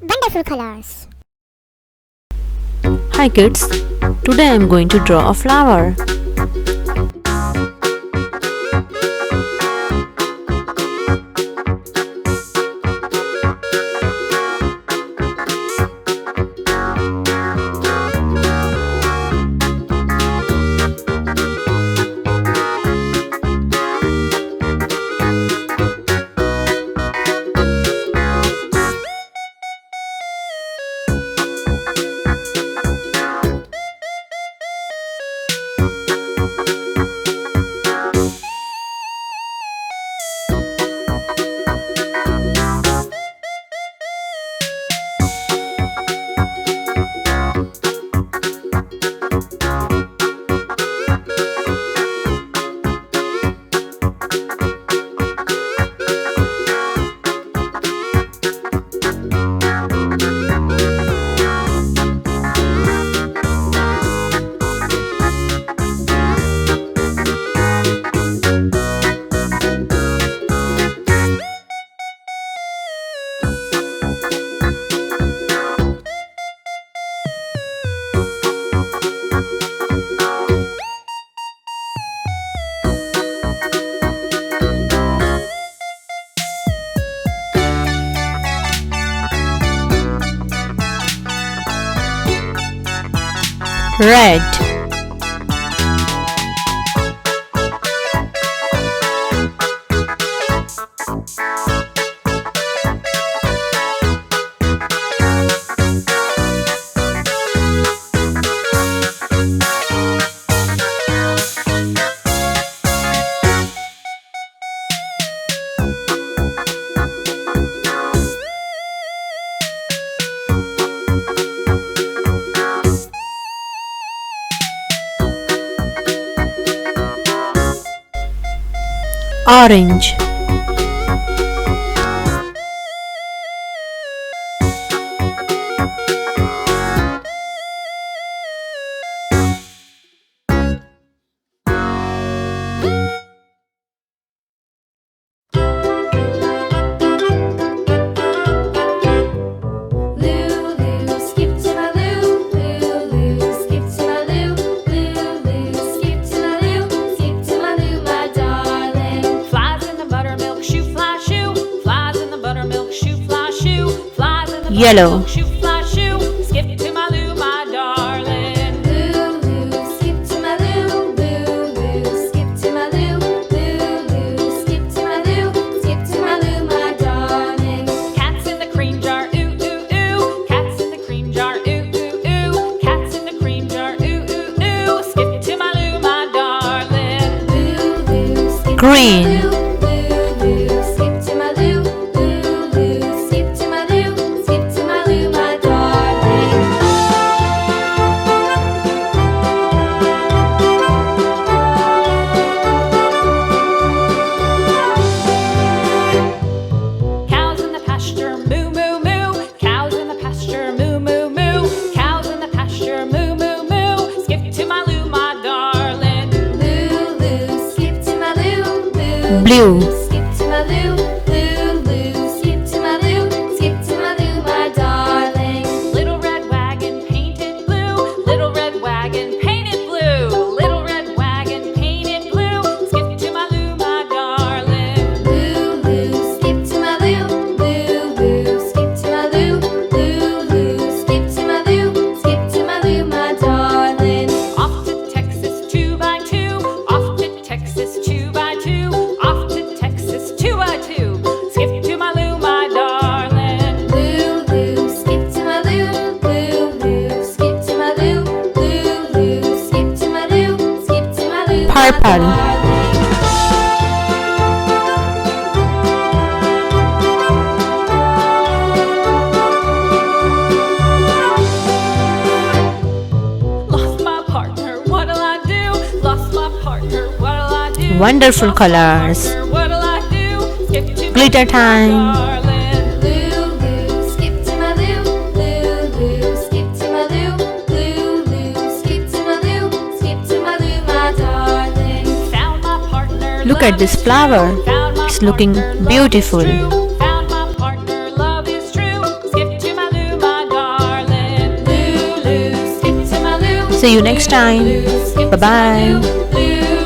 wonderful colors. Hi kids, today I am going to draw a flower. Red, orange, yellow, Shoe fly shoe, skip to my loo, my darling. Loo loo, skip to my loo, loo loo, skip to my loo, loo loo, skip to my loo, skip to my loo, my darling. Cats in the cream jar, ooh ooh ooh. Cats in the cream jar, ooh ooh ooh. Cats in the cream jar, ooh ooh ooh. Skip to my loo, my darling. Loo loo, skip green, to my loo. blue, Skip to my loo, loo, loo. Skip to my loo, skip to my loo, my darling. Little red wagon painted blue, little red wagon painted blue, little red wagon painted blue. Skip to my loo, my darling. Loo, loo, skip to my loo, loo, loo. Skip to my loo, loo, loo. Skip to my loo, skip to my loo, my darling. Off to Texas 2x2, off to Texas 2x2. Off to Texas 2x2. Skip to my loo, my darling. Loo loo, skip to my loo, loo loo. Skip to my loo, loo loo. Skip to my loo, skip to my loo, my purple, darling. Lost my partner, what'll I do? Lost my partner, what'll I do? wonderful colors, What'll I do? Skip to my glitter loo, time, darling. Loo loo, skip to my loo, loo loo. Skip to my loo, loo loo. Skip to my loo, skip to my loo, my darling. Found my partner. look at this flower, it's looking beautiful. Found my partner, love is true. Skip to my loo, See you next time. Skip to my Bye-bye. loo, loo.